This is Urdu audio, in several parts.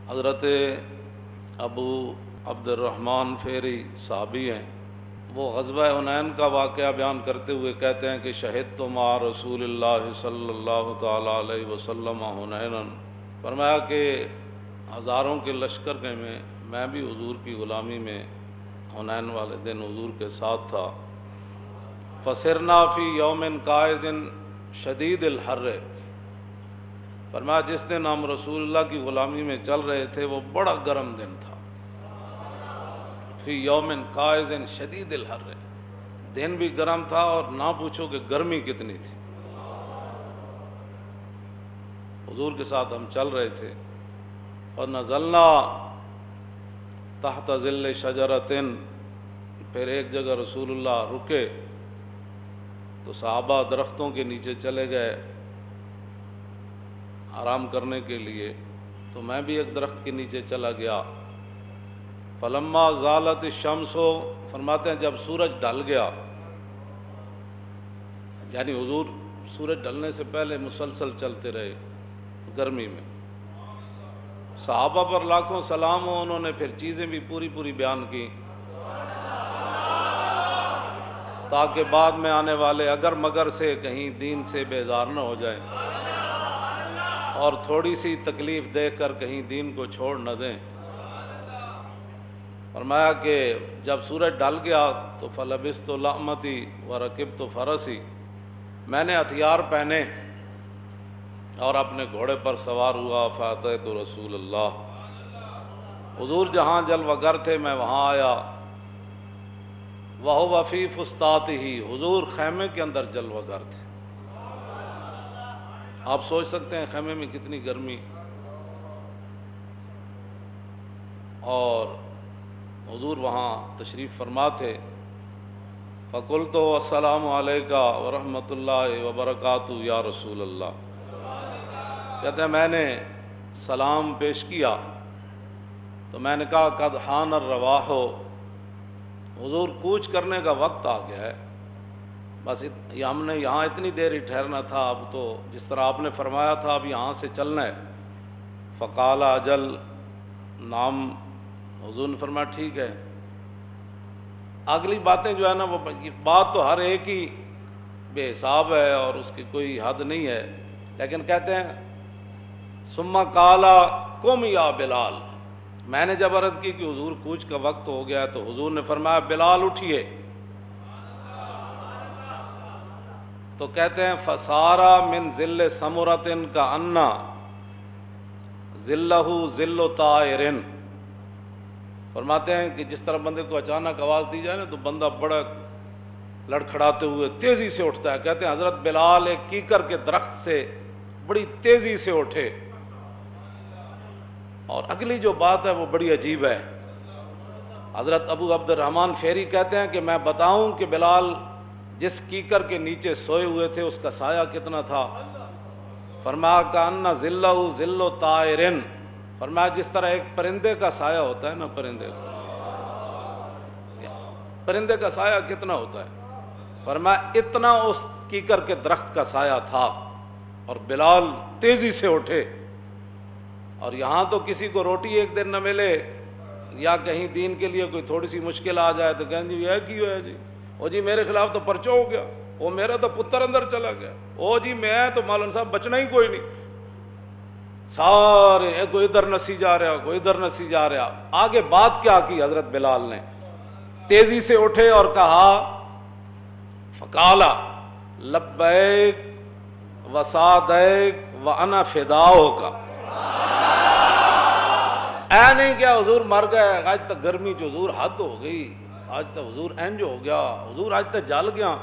حضرت ابو عبد الرحمن فیری صحابی ہیں، وہ غزوہ حنین کا واقعہ بیان کرتے ہوئے کہتے ہیں کہ شہدت مع رسول اللہ صلی اللہ تعالیٰ علیہ وسلم حنینا، فرمایا کہ ہزاروں کے لشکر میں میں بھی حضور کی غلامی میں حنین والے دن حضور کے ساتھ تھا۔ فسرنا فی یوم قائز شدید الحر، فرمایا جس دن ہم رسول اللہ کی غلامی میں چل رہے تھے وہ بڑا گرم دن تھا۔ فی یوم قائز شدید الحر، دن بھی گرم تھا اور نہ پوچھو کہ گرمی کتنی تھی۔ حضور کے ساتھ ہم چل رہے تھے اور نزلنا تحت ظل شجرۃ، پھر ایک جگہ رسول اللہ رکے تو صحابہ درختوں کے نیچے چلے گئے آرام کرنے کے لیے، تو میں بھی ایک درخت کے نیچے چلا گیا۔ فلما زالت الشمس، فرماتے ہیں جب سورج ڈھل گیا، یعنی حضور سورج ڈھلنے سے پہلے مسلسل چلتے رہے گرمی میں، صحابہ پر لاکھوں سلام ہو، انہوں نے پھر چیزیں بھی پوری بیان کی تاکہ بعد میں آنے والے اگر مگر سے کہیں دین سے بیزار نہ ہو جائیں اور تھوڑی سی تکلیف دیکھ کر کہیں دین کو چھوڑ نہ دیں۔ فرمایا کہ جب سورج ڈل گیا تو فلبست لحمتی ورکبت فرسی، میں نے ہتھیار پہنے اور اپنے گھوڑے پر سوار ہوا۔ فاتیت رسول اللہ، حضور جہاں جلوہ گر تھے میں وہاں آیا۔ وہو فی فسطاطہ، حضور خیمے کے اندر جلوہ گر تھے۔ آپ سوچ سکتے ہیں خیمے میں کتنی گرمی، اور حضور وہاں تشریف فرما تھے۔ فقلت السلام علیکہ ورحمۃ اللہ وبرکاتہ یا رسول اللہ، کہتے ہیں میں نے سلام پیش کیا تو میں نے کہا قد حان الرواح، حضور کوچ کرنے کا وقت آ گیا ہے، بس ہم نے یہاں اتنی دیر ہی ٹھہرنا تھا، اب تو جس طرح آپ نے فرمایا تھا اب یہاں سے چلنا ہے۔ فقال اجل، نام، حضور نے فرمایا ٹھیک ہے۔ اگلی باتیں جو ہے نا وہ بات تو ہر ایک ہی بے حساب ہے اور اس کی کوئی حد نہیں ہے، لیکن کہتے ہیں ثم قال قم یا بلال، میں نے جب عرض کی کہ حضور کوچ کا وقت ہو گیا ہے تو حضور نے فرمایا بلال اٹھیے، تو کہتے ہیں فسارا من ذل سمرۃ کأن ذلہ ذل طائر، فرماتے ہیں کہ جس طرح بندے کو اچانک آواز دی جائے نا تو بندہ بڑا لڑکھڑاتے ہوئے تیزی سے اٹھتا ہے۔ کہتے ہیں حضرت بلال ایک کیکر کے درخت سے بڑی تیزی سے اٹھے، اور اگلی جو بات ہے وہ بڑی عجیب ہے۔ حضرت ابو عبد الرحمن فیری کہتے ہیں کہ میں بتاؤں کہ بلال جس کیکر کے نیچے سوئے ہوئے تھے اس کا سایہ کتنا تھا؟ فرمایا کأن ذلہ ذل طائر، فرمایا جس طرح ایک پرندے کا سایہ ہوتا ہے نا، پرندے کا سایہ کتنا ہوتا ہے، فرمایا اتنا اس کیکر کے درخت کا سایہ تھا، اور بلال تیزی سے اٹھے۔ اور یہاں تو کسی کو روٹی ایک دن نہ ملے یا کہیں دین کے لیے کوئی تھوڑی سی مشکل آ جائے تو کہیں جی یہ کیوں ہے جی، او جی میرے خلاف تو پرچہ ہو گیا، او میرا تو پتر اندر چلا گیا، او جی میں تو مولانا صاحب بچنا ہی کوئی نہیں، سارے کوئی ادھر نسی جا رہا کوئی ادھر نسی جا رہا۔ آگے بات کیا کی حضرت بلال نے، تیزی سے اٹھے اور کہا فقالا لبیک وسعدیک وانا فداؤک، اے نہیں کیا حضور مر گئے، آج تک گرمی جو حضور حد ہو گئی، آج تک حضور انج ہو گیا، حضور آج تک جل گیا،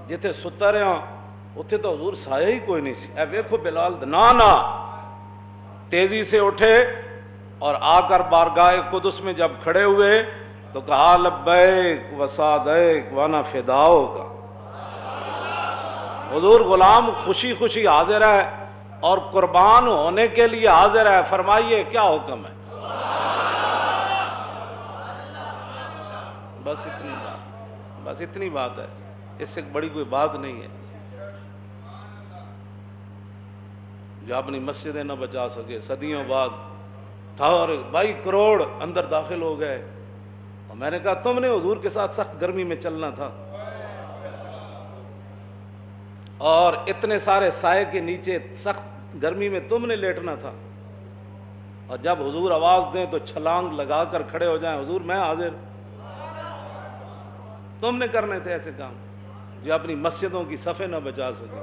جتھے ستا رہا اتھے تو حضور سایہ ہی کوئی نہیں سی۔ اے ویکھو بلال نا تیزی سے اٹھے اور آ کر بارگاہ قدس میں جب کھڑے ہوئے تو کہا لبیک وسعدیک وانا فداؤک، حضور غلام خوشی خوشی حاضر ہے اور قربان ہونے کے لیے حاضر ہے، فرمائیے کیا حکم ہے؟ بس اتنی بات ہے، اس سے بڑی کوئی بات نہیں ہے۔ جو اپنی مسجدیں نہ بچا سکے، صدیوں بعد تھا اور 22 کروڑ اندر داخل ہو گئے. اور میں نے کہا تم نے حضور کے ساتھ سخت گرمی میں چلنا تھا اور اتنے سارے سائے کے نیچے سخت گرمی میں تم نے لیٹنا تھا, اور جب حضور آواز دیں تو چھلانگ لگا کر کھڑے ہو جائیں, حضور میں حاضر. تم نے کرنے تھے ایسے کام جو اپنی مسجدوں کی صفیں نہ بچا سکے,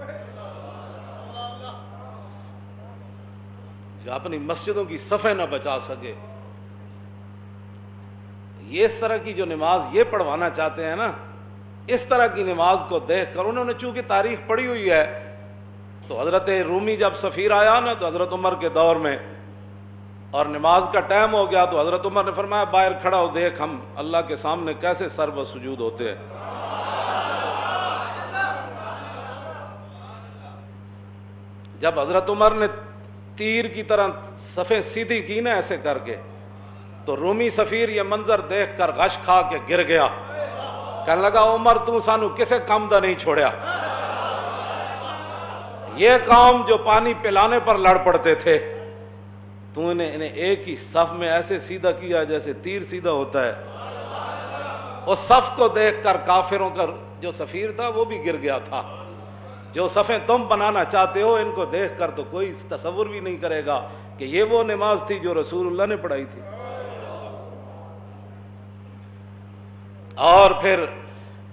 جو اپنی مسجدوں کی صفیں نہ بچا سکے. یہ اس طرح کی جو نماز یہ پڑھوانا چاہتے ہیں نا, اس طرح کی نماز کو دیکھ کر انہوں نے چونکہ تاریخ پڑھی ہوئی ہے, تو حضرت رومی جب سفیر آیا نا تو حضرت عمر کے دور میں, اور نماز کا ٹائم ہو گیا, تو حضرت عمر نے فرمایا باہر کھڑا ہو دیکھ ہم اللہ کے سامنے کیسے سر و سجود ہوتے ہیں. جب حضرت عمر نے تیر کی طرح صفیں سیدھی کی نا ایسے کر کے, تو رومی سفیر یہ منظر دیکھ کر غش کھا کے گر گیا, کہنے لگا عمر تو سانو کسے کام دا نہیں چھوڑیا. یہ قوم جو پانی پلانے پر لڑ پڑتے تھے, تو نے انہیں ایک ہی صف میں ایسے سیدھا کیا جیسے تیر سیدھا ہوتا ہے. اس صف کو دیکھ کر کافروں کا جو سفیر تھا وہ بھی گر گیا تھا. جو صفیں تم بنانا چاہتے ہو ان کو دیکھ کر تو کوئی تصور بھی نہیں کرے گا کہ یہ وہ نماز تھی جو رسول اللہ نے پڑھائی تھی. اور پھر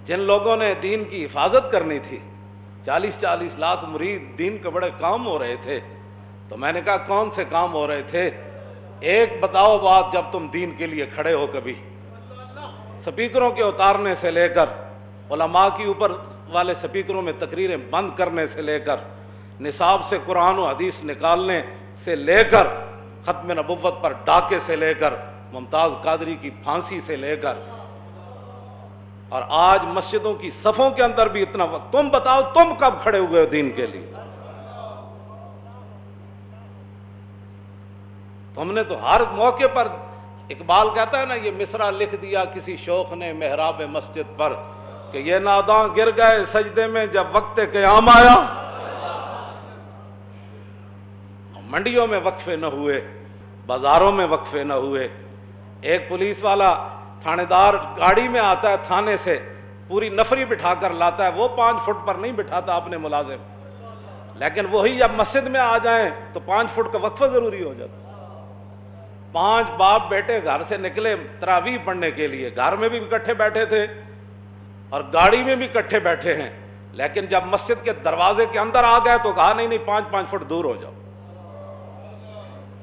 جن لوگوں نے دین کی حفاظت کرنی تھی, 40-40 لاکھ مرید, دین کے بڑے کام ہو رہے تھے, تو میں نے کہا کون سے کام ہو رہے تھے؟ ایک بتاؤ بات, جب تم دین کے لیے کھڑے ہو, کبھی سپیکروں کے اتارنے سے لے کر علماء کے اوپر والے سپیکروں میں تقریریں بند کرنے سے لے کر نصاب سے قرآن و حدیث نکالنے سے لے کر ختم نبوت پر ڈاکے سے لے کر ممتاز قادری کی پھانسی سے لے کر, اور آج مسجدوں کی صفوں کے اندر بھی اتنا وقت, تم بتاؤ تم کب کھڑے ہوئے ہو دین کے لیے؟ تم نے تو ہر موقع پر, اقبال کہتا ہے نا, یہ مصرع لکھ دیا کسی شوخ نے محراب مسجد پر کہ یہ ناداں گر گئے سجدے میں جب وقت قیام آیا. منڈیوں میں وقفے نہ ہوئے, بازاروں میں وقفے نہ ہوئے. ایک پولیس والا تھانے دار گاڑی میں آتا ہے تھانے سے, پوری نفری بٹھا کر لاتا ہے, وہ 5 فٹ پر نہیں بٹھاتا اپنے ملازم, لیکن وہی جب مسجد میں آ جائیں تو 5 فٹ کا وقفہ ضروری ہو جاتا. 5 باپ بیٹے گھر سے نکلے تراویح پڑھنے کے لیے, گھر میں بھی اکٹھے بیٹھے تھے اور گاڑی میں بھی اکٹھے بیٹھے ہیں, لیکن جب مسجد کے دروازے کے اندر آ گئے تو کہا نہیں 5-5 فٹ دور ہو جاؤ.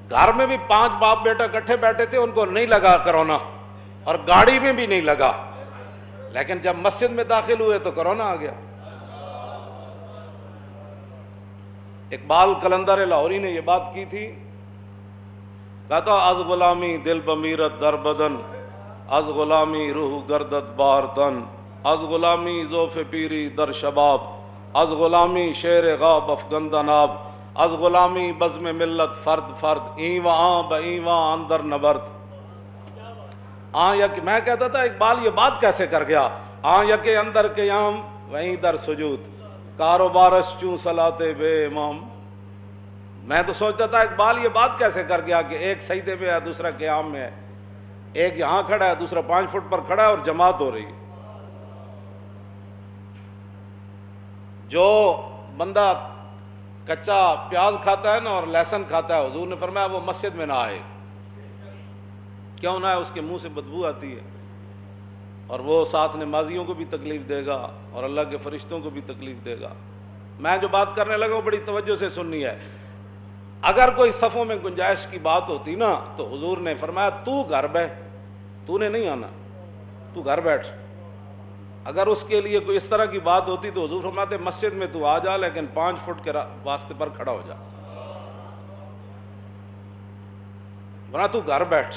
گھر میں بھی 5 باپ بیٹا اکٹھے بیٹھے تھے, ان کو نہیں لگا کرونا, اور گاڑی میں بھی نہیں لگا, لیکن جب مسجد میں داخل ہوئے تو کرونا آ گیا. اقبال قلندر لاہوری نے یہ بات کی تھی, کہتا از غلامی دل بمیرت در بدن, از غلامی روح گردت بار تن, از غلامی ذوف پیری در شباب, از غلامی شیر غاب افگندہ ناب, از غلامی بزم ملت فرد فرد, این و آن با این و آن اندر نبرد. میں کہتا تھا اقبال یہ بات کیسے کر گیا, کے اندر قیام وہیں در سجود, کاروبارش چوں صلاتے بے امام. میں تو سوچتا تھا اقبال یہ بات کیسے کر گیا کہ ایک سجدے میں ہے دوسرا قیام میں ہے, ایک یہاں کھڑا ہے دوسرا 5 فٹ پر کھڑا ہے اور جماعت ہو رہی ہے. جو بندہ کچا پیاز کھاتا ہے نا اور لہسن کھاتا ہے, حضور نے فرمایا وہ مسجد میں نہ آئے. کیوں نہ ہے؟ اس کے منہ سے بدبو آتی ہے, اور وہ ساتھ نمازیوں کو بھی تکلیف دے گا اور اللہ کے فرشتوں کو بھی تکلیف دے گا. میں جو بات کرنے لگا وہ بڑی توجہ سے سننی ہے. اگر کوئی صفوں میں گنجائش کی بات ہوتی نا تو حضور نے فرمایا تو گھر بیٹھ, تو نے نہیں آنا, تو گھر بیٹھ. اگر اس کے لیے کوئی اس طرح کی بات ہوتی تو حضور فرماتے مسجد میں تو آ جا, لیکن 5 فٹ کے واسطے پر کھڑا ہو جا, ورنہ تو گھر بیٹھ.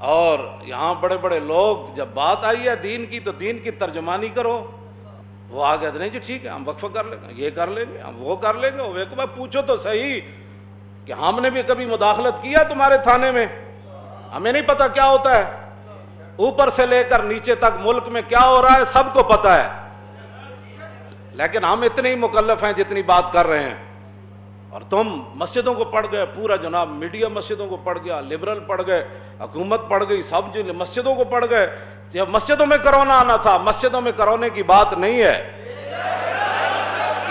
اور یہاں بڑے بڑے لوگ جب بات آئی ہے دین کی تو دین کی ترجمانی کرو, وہ آ گئے نہیں جو ٹھیک ہے ہم وقفہ کر لیں گے, یہ کر لیں گے, ہم وہ کر لیں گے. وہ ایک بار پوچھو تو صحیح کہ ہم نے بھی کبھی مداخلت کیا تمہارے تھانے میں؟ ہمیں نہیں پتا کیا ہوتا ہے, اوپر سے لے کر نیچے تک ملک میں کیا ہو رہا ہے سب کو پتا ہے, لیکن ہم اتنے ہی مکلف ہیں جتنی بات کر رہے ہیں. اور تم مسجدوں کو پڑھ گئے، پورا جناب میڈیا مسجدوں کو پڑھ گیا، لبرل پڑھ گئے، حکومت پڑھ گئی، سب جو مسجدوں کو پڑھ گئے. جب مسجدوں میں کرونا آنا تھا، مسجدوں میں کرونے کی بات نہیں ہے،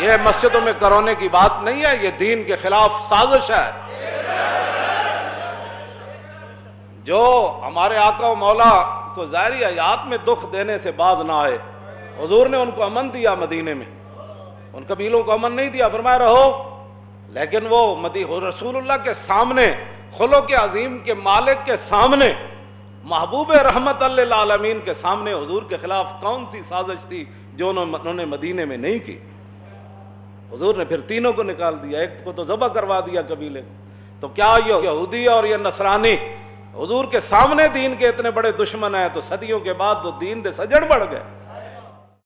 یہ مسجدوں میں کرونے کی بات نہیں ہے، یہ دین کے خلاف سازش ہے. جو ہمارے آقا و مولا کو ظاہری حیات میں دکھ دینے سے باز نہ آئے، حضور نے ان کو امن دیا، مدینے میں ان قبیلوں کو امن نہیں دیا، فرمایا رہو، لیکن وہ رسول اللہ کے سامنے، خلق عظیم کے مالک کے سامنے، محبوب رحمت للعالمین کے سامنے حضور کے خلاف کون سی سازش تھی جو انہوں نے مدینے میں نہیں کی؟ حضور نے پھر تینوں کو نکال دیا، ایک کو تو ذبح کروا دیا قبیلے کو. تو کیا یہ یہودی اور یہ نصرانی حضور کے سامنے دین کے اتنے بڑے دشمن ہیں تو صدیوں کے بعد تو دین دے سجڑ بڑھ گئے.